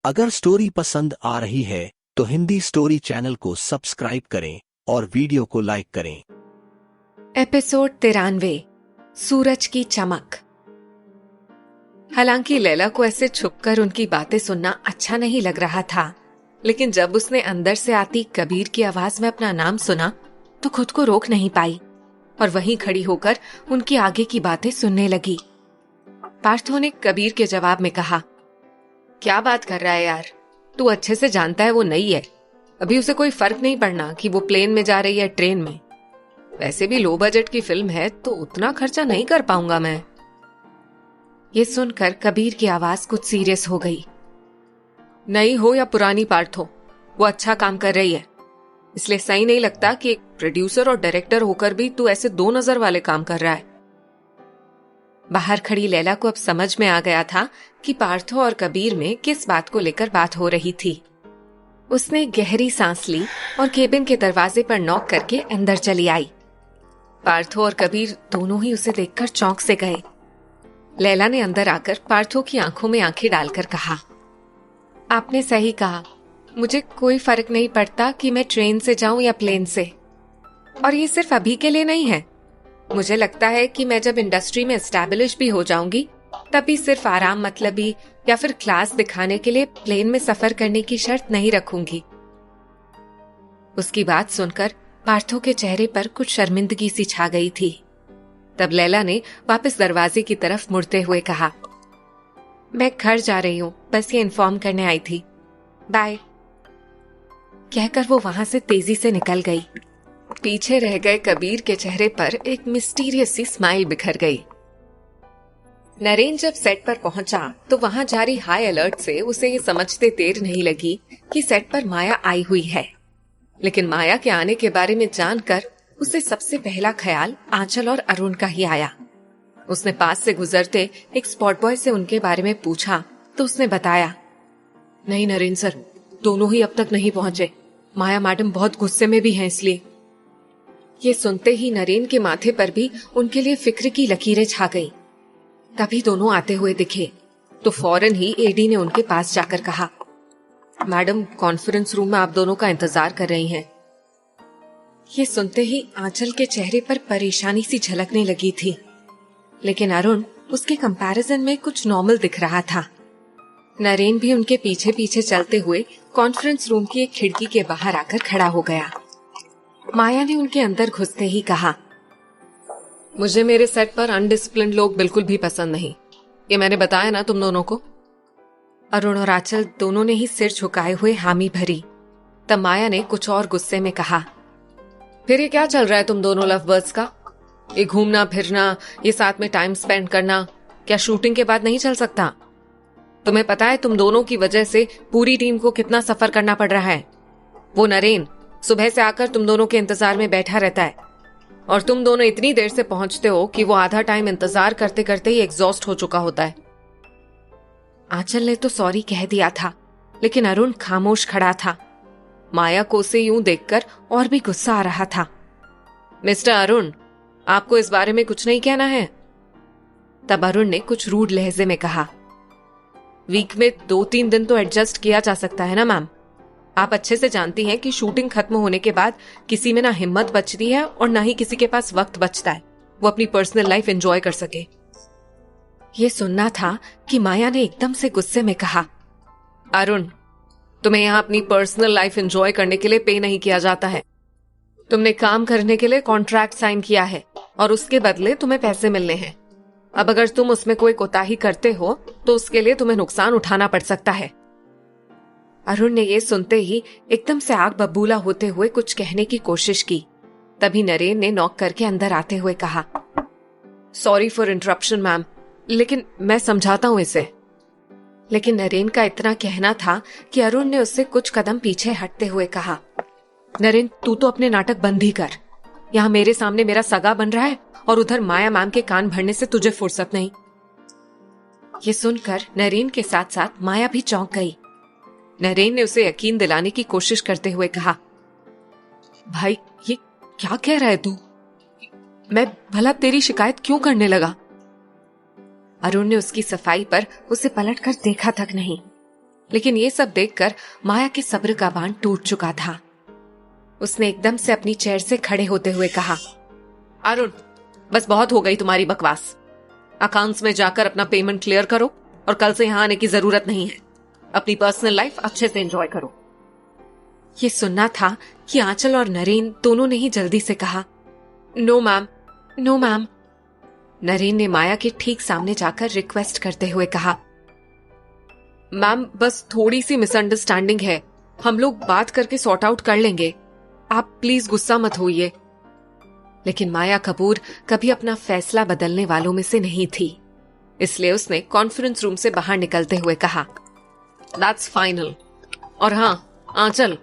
अगर स्टोरी पसंद आ रही है तो हिंदी स्टोरी चैनल को सब्सक्राइब करें और वीडियो को लाइक करें। एपिसोड 93 सूरज की चमक। हालांकि लैला को ऐसे छुपकर उनकी बातें सुनना अच्छा नहीं लग रहा था, लेकिन जब उसने अंदर से आती कबीर की आवाज में अपना नाम सुना तो खुद को रोक नहीं पाई और वहीं खड़ी होकर उनकी आगे की बातें सुनने लगी। पार्थो ने कबीर के जवाब में कहा, क्या बात कर रहा है यार, तू अच्छे से जानता है वो नई है, अभी उसे कोई फर्क नहीं पड़ना कि वो प्लेन में जा रही है ट्रेन में। वैसे भी लो बजट की फिल्म है तो उतना खर्चा नहीं कर पाऊंगा मैं। ये सुनकर कबीर की आवाज कुछ सीरियस हो गई। नई हो या पुरानी पार्थो, वो अच्छा काम कर रही है, इसलिए सही नहीं लगता कि एक प्रोड्यूसर और डायरेक्टर होकर भी तू ऐसे दो नजर वाले काम कर रहा है। बाहर खड़ी लैला को अब समझ में आ गया था कि पार्थो और कबीर में किस बात को लेकर बात हो रही थी। उसने गहरी सांस ली और केबिन के दरवाजे पर नॉक करके अंदर चली आई। पार्थो और कबीर दोनों ही उसे देखकर चौंक से गए। लैला ने अंदर आकर पार्थो की आंखों में आंखें डालकर कहा, आपने सही कहा, मुझे कोई फर्क नहीं पड़ता कि मैं ट्रेन से जाऊं या प्लेन से। और ये सिर्फ अभी के लिए नहीं है, मुझे लगता है कि मैं जब इंडस्ट्री में एस्टैब्लिश भी हो जाऊंगी तभी सिर्फ आराम मतलबी या फिर क्लास दिखाने के लिए प्लेन में सफर करने की शर्त नहीं रखूंगी। उसकी बात सुनकर पार्थो के चेहरे पर कुछ शर्मिंदगी सी छा गई थी। तब लैला ने वापस दरवाजे की तरफ मुड़ते हुए कहा, मैं घर जा रही हूं, बस ये इन्फॉर्म करने आई थी, बाय। कहकर वो वहां से तेजी से निकल गई। पीछे रह गए कबीर के चेहरे पर एक मिस्टीरियस सी स्माइल बिखर गई। नरेन जब सेट पर पहुंचा तो वहां जारी हाई अलर्ट से उसे ये समझते देर नहीं लगी कि सेट पर माया आई हुई है, लेकिन माया के आने के बारे में जानकर उसे सबसे पहला ख्याल आंचल और अरुण का ही आया। उसने पास से गुजरते एक स्पॉट बॉय से उनके बारे में पूछा तो उसने बताया, नहीं नरेन सर, दोनों ही अब तक नहीं पहुंचे, माया मैडम बहुत गुस्से में भी हैं इसलिए। ये सुनते ही नरेन के माथे पर भी उनके लिए फिक्र की लकीरें छा गई। तभी दोनों आते हुए दिखे तो फौरन ही एडी ने उनके पास जाकर कहा, मैडम कॉन्फ्रेंस रूम में आप दोनों का इंतजार कर रही हैं। ये सुनते ही आंचल के चेहरे पर परेशानी सी झलकने लगी थी, लेकिन अरुण उसके कंपैरिजन में कुछ नॉर्मल दिख रहा था। नरेन भी उनके पीछे पीछे चलते हुए कॉन्फ्रेंस रूम की एक खिड़की के बाहर आकर खड़ा हो गया। माया ने उनके अंदर घुसते ही कहा, मुझे मेरे सेट पर अनडिसिप्लिन्ड लोग बिल्कुल भी पसंद नहीं, ये मैंने बताया ना तुम दोनों को। अरुण और आंचल दोनों ने ही सिर झुकाए हुए हामी भरी। तब माया ने कुछ और गुस्से में कहा, फिर ये क्या चल रहा है तुम दोनों लव बर्ड्स का? ये घूमना फिरना, ये साथ में टाइम स्पेंड करना, क्या शूटिंग के बाद नहीं चल सकता? तुम्हें पता है तुम दोनों की वजह से पूरी टीम को कितना सफर करना पड़ रहा है। वो नरेन सुबह से आकर तुम दोनों के इंतजार में बैठा रहता है और तुम दोनों इतनी देर से पहुंचते हो कि वो आधा टाइम इंतजार करते करते ही एग्जॉस्ट हो चुका होता है। आंचल ने तो सॉरी कह दिया था, लेकिन अरुण खामोश खड़ा था। माया को उसे यूं देखकर और भी गुस्सा आ रहा था। मिस्टर अरुण, आपको इस बारे में कुछ नहीं कहना है? तब अरुण ने कुछ रूड लहजे में कहा, वीक में 2-3 दिन तो एडजस्ट किया जा सकता है ना मैम। आप अच्छे से जानती हैं कि शूटिंग खत्म होने के बाद किसी में ना हिम्मत बचती है और ना ही किसी के पास वक्त बचता है वो अपनी पर्सनल लाइफ एंजॉय कर सके। ये सुनना था कि माया ने एकदम से गुस्से में कहा, अरुण, तुम्हें यहाँ अपनी पर्सनल लाइफ एंजॉय करने के लिए पे नहीं किया जाता है। तुमने काम करने के लिए कॉन्ट्रैक्ट साइन किया है और उसके बदले तुम्हें पैसे मिलने हैं। अब अगर तुम उसमें कोई कोताही करते हो तो उसके लिए तुम्हें नुकसान उठाना पड़ सकता है। अरुण ने ये सुनते ही एकदम से आग बबूला होते हुए कुछ कहने की कोशिश की। तभी नरेन ने नॉक करके अंदर आते हुए कहा, सॉरी फॉर इंटरप्शन मैम, लेकिन मैं समझाता हूं इसे। लेकिन नरेन का इतना कहना था कि अरुण ने उससे कुछ कदम पीछे हटते हुए कहा, नरेन तू तो अपने नाटक बंद ही कर, यहाँ मेरे सामने मेरा सगा बन रहा है और उधर माया मैम के कान भरने से तुझे फुर्सत नहीं। ये सुनकर नरेन के साथ साथ माया भी चौंक गई। नरेन ने उसे यकीन दिलाने की कोशिश करते हुए कहा, भाई ये क्या कह रहा है तू? मैं भला तेरी शिकायत क्यों करने लगा? अरुण ने उसकी सफाई पर उसे पलटकर देखा तक नहीं। लेकिन ये सब देखकर माया के सब्र का बांध टूट चुका था। उसने एकदम से अपनी चेयर से खड़े होते हुए कहा, अरुण, बस बहुत हो गई तुम्हारी बकवास। अकाउंट्स में जाकर अपना पेमेंट क्लियर करो और कल से यहां आने की जरूरत नहीं है। अपनी पर्सनल लाइफ अच्छे से एंजॉय करो। ये सुनना था कि आंचल और नरेन दोनों ने ही जल्दी से कहा, no ma'am, no ma'am. Naren ने माया के ठीक सामने जाकर रिक्वेस्ट करते हुए कहा, मैम बस थोड़ी सी मिसअंडरस्टैंडिंग है, हम लोग बात करके सॉर्ट आउट कर लेंगे, आप प्लीज गुस्सा मत होइए। लेकिन माया कपूर कभी अपना फैसला बदलने वालों में से नहीं थी, इसलिए उसने कॉन्फ्रेंस रूम से बाहर निकलते हुए कहा, दैट्स फाइनल। और हाँ आंचल,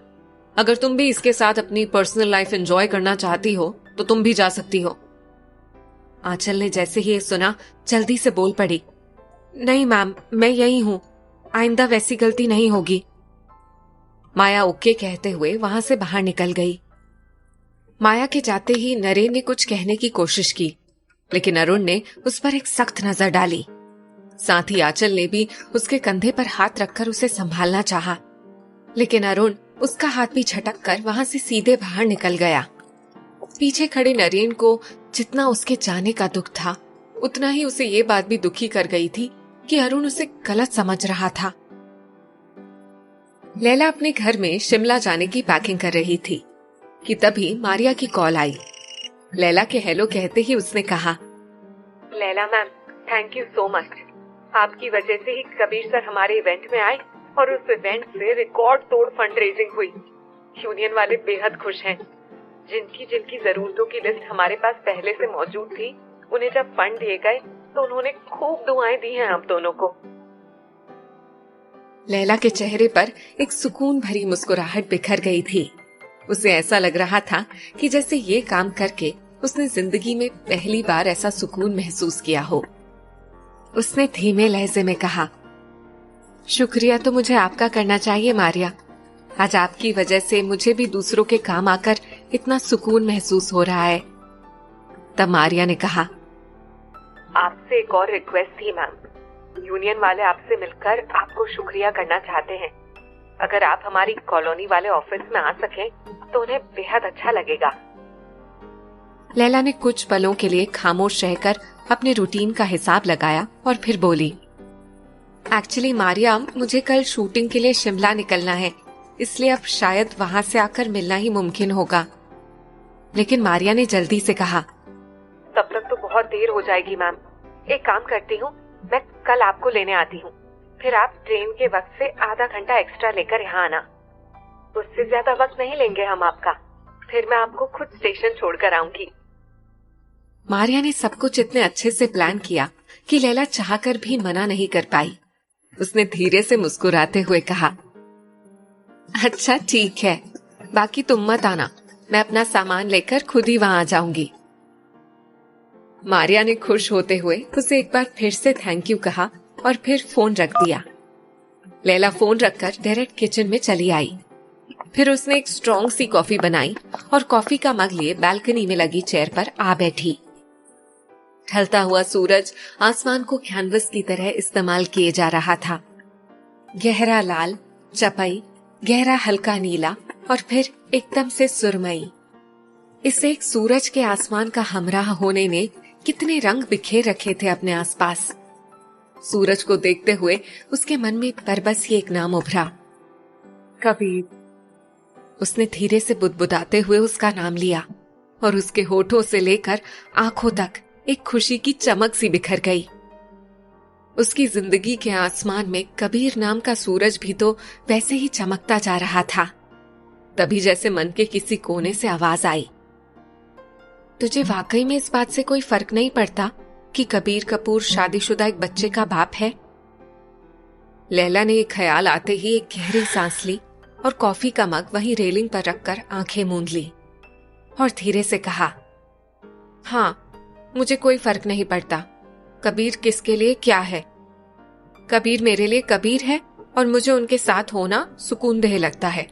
अगर तुम भी इसके साथ अपनी पर्सनल लाइफ एंजॉय करना चाहती हो तो तुम भी जा सकती हो। आंचल ने जैसे ही ये सुना जल्दी से बोल पड़ी, नहीं मैम, मैं यही हूं, आइंदा वैसी गलती नहीं होगी। माया ओके कहते हुए वहां से बाहर निकल गई। माया के जाते ही नरेन ने कुछ कहने की कोशिश की, लेकिन अरुण ने उस पर एक सख्त नजर डाली। साथ ही आंचल ने भी उसके कंधे पर हाथ रखकर उसे संभालना चाहा, लेकिन अरुण उसका हाथ भी झटक कर वहां से सीधे बाहर निकल गया। पीछे खड़े नरेन को जितना उसके जाने का दुख था, उतना ही उसे ये बात भी दुखी कर गई थी कि अरुण उसे गलत समझ रहा था। लैला अपने घर में शिमला जाने की पैकिंग कर रही थी कि तभी मारिया की कॉल आई। लैला के हेलो कहते ही उसने कहा, Laila ma'am, thank you so much. आपकी वजह से ही कबीर सर हमारे इवेंट में आए और उस इवेंट से रिकॉर्ड तोड़ फंड रेजिंग हुई। यूनियन वाले बेहद खुश हैं। जिनकी जिनकी जरूरतों की लिस्ट हमारे पास पहले से मौजूद थी, उन्हें जब फंड दिए गए तो उन्होंने खूब दुआएं दी हैं आप दोनों को। लैला के चेहरे पर एक सुकून भरी मुस्कुराहट बिखर गई थी। उसे ऐसा लग रहा था कि जैसे ये काम करके उसने जिंदगी में पहली बार ऐसा सुकून महसूस किया हो। उसने धीमे लहजे में कहा, शुक्रिया तो मुझे आपका करना चाहिए मारिया। आज आपकी वजह से मुझे भी दूसरों के काम आकर इतना सुकून महसूस हो रहा है। तब मारिया ने कहा, आपसे एक और रिक्वेस्ट थी मैम। यूनियन वाले आपसे मिलकर आपको शुक्रिया करना चाहते हैं। अगर आप हमारी कॉलोनी वाले ऑफिस में आ सकें तो उन्हें बेहद अच्छा लगेगा। लैला ने कुछ पलों के लिए खामोश रहकर अपने रूटीन का हिसाब लगाया और फिर बोली, एक्चुअली मारिया, मुझे कल शूटिंग के लिए शिमला निकलना है, इसलिए अब शायद वहां से आकर मिलना ही मुमकिन होगा। लेकिन मारिया ने जल्दी से कहा, तब तक तो बहुत देर हो जाएगी मैम। एक काम करती हूँ, मैं कल आपको लेने आती हूँ, फिर आप ट्रेन के वक्त से आधा घंटा एक्स्ट्रा लेकर यहाँ आना। उससे ज्यादा वक्त नहीं लेंगे हम आपका, फिर मैं आपको खुद स्टेशन छोड़कर आऊंगी। मारिया ने सब कुछ इतने अच्छे से प्लान किया कि लैला चाहकर भी मना नहीं कर पाई। उसने धीरे से मुस्कुराते हुए कहा, अच्छा ठीक है, बाकी तुम मत आना, मैं अपना सामान लेकर खुद ही वहां आ जाऊंगी। मारिया ने खुश होते हुए उसे एक बार फिर से थैंक यू कहा और फिर फोन रख दिया। लैला फोन रखकर डायरेक्ट किचन में चली आई। फिर उसने एक स्ट्रॉन्ग सी कॉफी बनाई और कॉफी का मग लिए बालकनी में लगी चेयर पर आ बैठी। ढलता हुआ सूरज आसमान को कैनवस की तरह इस्तेमाल किए जा रहा था। गहरा लाल, चपई, गहरा हल्का नीला और फिर एकदम से सुरमई। इस एक सूरज के आसमान का हमराह होने ने कितने रंग बिखेर रखे थे अपने आसपास। सूरज को देखते हुए उसके मन में बरबस ही एक नाम उभरा, कबीर। उसने धीरे से बुदबुदाते हुए उसका नाम लिया और उसके होठों से लेकर आंखों तक एक खुशी की चमक सी बिखर गई। उसकी जिंदगी के आसमान में कबीर नाम का सूरज भी तो वैसे ही चमकता जा रहा था। तभी जैसे मन के किसी कोने से आवाज आई, तुझे वाकई में इस बात से कोई फर्क नहीं पड़ता कि कबीर कपूर शादीशुदा एक बच्चे का बाप है? लैला ने एक ख्याल आते ही एक गहरी सांस ली और कॉफी का मग वहीं रेलिंग पर रखकर आंखें मूंद ली और धीरे से कहा, हाँ, मुझे कोई फर्क नहीं पड़ता कबीर किसके लिए क्या है। कबीर मेरे लिए कबीर है और मुझे उनके साथ होना सुकूनदेह लगता है।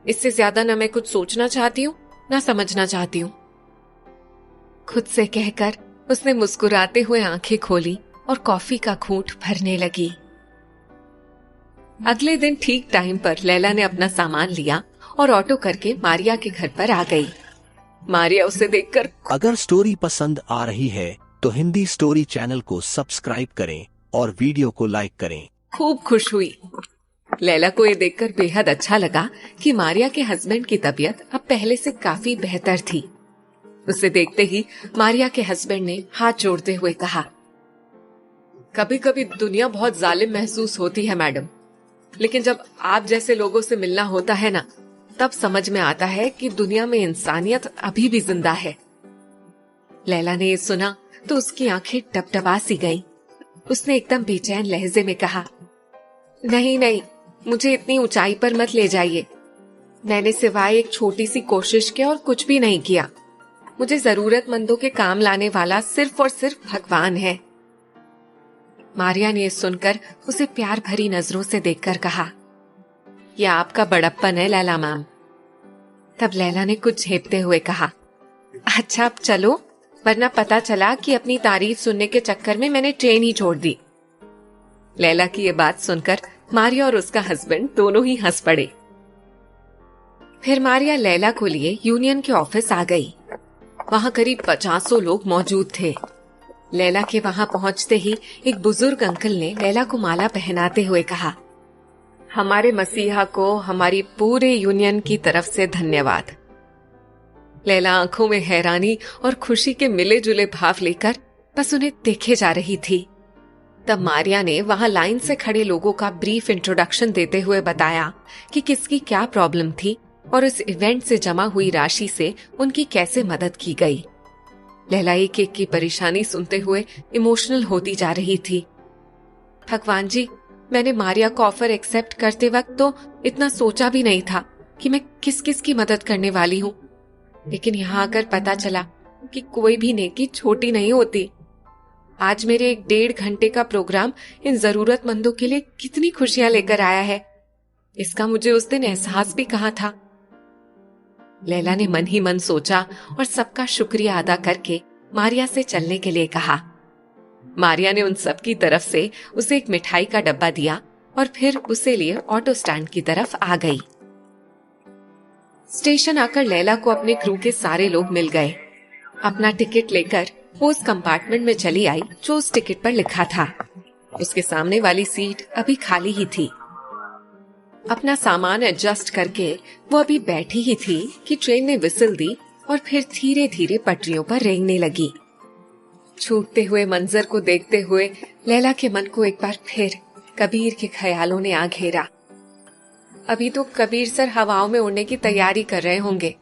इससे ज्यादा न मैं कुछ सोचना चाहती हूँ न समझना चाहती हूँ। खुद से कहकर उसने मुस्कुराते हुए आंखें खोली और कॉफी का घूंट भरने लगी। अगले दिन ठीक टाइम पर लैला ने अपना सामान लिया और ऑटो करके मारिया के घर पर आ गई। मारिया उसे देखकर अगर स्टोरी पसंद आ रही है तो हिंदी स्टोरी चैनल को सब्सक्राइब करें और वीडियो को लाइक करें। खूब खुश हुई। लैला को ये देखकर बेहद अच्छा लगा कि मारिया के हस्बैंड की तबीयत अब पहले से काफी बेहतर थी। उसे देखते ही मारिया के हस्बैंड ने हाथ जोड़ते हुए कहा, कभी कभी दुनिया बहुत जालिम महसूस होती है मैडम, लेकिन जब आप जैसे लोगों से मिलना होता है ना, तब समझ में आता है कि दुनिया में इंसानियत अभी भी जिंदा है। लैला ने ये सुना तो उसकी आंखें टपटपा सी गईं। उसने एकदम बेचैन लहजे में कहा, नहीं नहीं, मुझे इतनी ऊंचाई पर मत ले जाइए। मैंने सिवाय एक छोटी सी कोशिश के और कुछ भी नहीं किया। मुझे जरूरतमंदों के काम लाने वाला सिर्फ और सिर्फ भगवान है। मारिया ने सुनकर उसे प्यार भरी नजरों से देखकर कहा, यह आपका बड़प्पन है लैला मैम। तब लैला ने कुछ झेपते हुए कहा, अच्छा अब चलो, वरना पता चला कि अपनी तारीफ सुनने के चक्कर में मैंने ट्रेन ही छोड़ दी। लैला की ये बात सुनकर मारिया और उसका हस्बैंड दोनों ही हंस पड़े। फिर मारिया लैला को लिए यूनियन के ऑफिस आ गई। वहां करीब 50 लोग मौजूद थे। लैला के वहां पहुंचते ही एक बुजुर्ग अंकल ने लैला को माला पहनाते हुए कहा, हमारे मसीहा को हमारी पूरे यूनियन की तरफ से धन्यवाद। लैला आंखों में हैरानी और खुशी के मिले जुले भाव लेकर बस उन्हें देखे जा रही थी। तब मारिया ने वहां लाइन से खड़े लोगों का ब्रीफ इंट्रोडक्शन देते हुए बताया कि किसकी क्या प्रॉब्लम थी और इस इवेंट से जमा हुई राशि से उनकी कैसे मदद की गई। लैला एक एक की परेशानी सुनते हुए इमोशनल होती जा रही थी। भगवान जी, मैंने मारिया को ऑफर एक्सेप्ट करते वक्त तो इतना सोचा भी नहीं था कि मैं किस किस की मदद करने वाली हूँ, लेकिन यहाँ आकर पता चला कि कोई भी नेकी छोटी नहीं होती। आज मेरे 1.5 घंटे का प्रोग्राम इन जरूरतमंदों के लिए कितनी खुशियां लेकर आया है, इसका मुझे उस दिन एहसास भी कहाँ था। लैला ने मन ही मन सोचा और सबका शुक्रिया अदा करके मारिया से चलने के लिए कहा। मारिया ने उन सब की तरफ से उसे एक मिठाई का डब्बा दिया और फिर उसे लिए ऑटो स्टैंड की तरफ आ गई। स्टेशन आकर लैला को अपने क्रू के सारे लोग मिल गए। अपना टिकट लेकर वो उस कंपार्टमेंट में चली आई जो उस टिकट पर लिखा था। उसके सामने वाली सीट अभी खाली ही थी। अपना सामान एडजस्ट करके वो अभी बैठी ही थी कि ट्रेन ने विसिल दी और फिर धीरे धीरे पटरियों पर रेंगने लगी। छूटते हुए मंजर को देखते हुए लैला के मन को एक बार फिर कबीर के ख्यालों ने आ घेरा। अभी तो कबीर सर हवाओं में उड़ने की तैयारी कर रहे होंगे।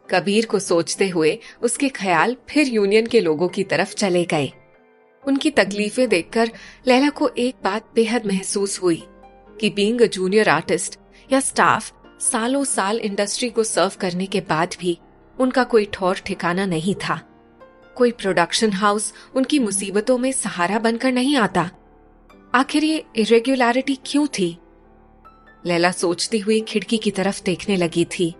कबीर को सोचते हुए उसके ख्याल फिर यूनियन के लोगों की तरफ चले गए। उनकी तकलीफें देखकर लैला को एक बात बेहद महसूस हुई कि बीइंग अ जूनियर आर्टिस्ट या स्टाफ सालों साल इंडस्ट्री को सर्व करने के बाद भी उनका कोई ठौर ठिकाना नहीं था। कोई प्रोडक्शन हाउस उनकी मुसीबतों में सहारा बनकर नहीं आता। आखिर ये इरेगुलरिटी क्यों थी? लैला सोचती हुई खिड़की की तरफ देखने लगी थी।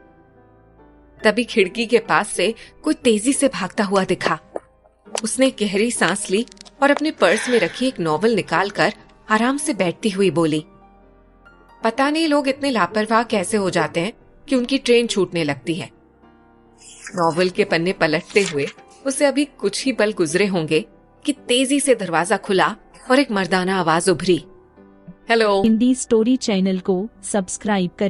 तभी खिड़की के पास से कोई तेजी से भागता हुआ दिखा। उसने गहरी सांस ली और अपने पर्स में रखी एक नॉवल निकालकर आराम से बैठती हुई बोली, पता नहीं लोग इतने लापरवाह कैसे हो जाते हैं कि उनकी ट्रेन छूटने लगती है। नॉवल के पन्ने पलटते हुए उसे अभी कुछ ही पल गुजरे होंगे कि तेजी से दरवाजा खुला और एक मर्दाना आवाज उभरी, हेलो। हिंदी स्टोरी चैनल को सब्सक्राइब करें।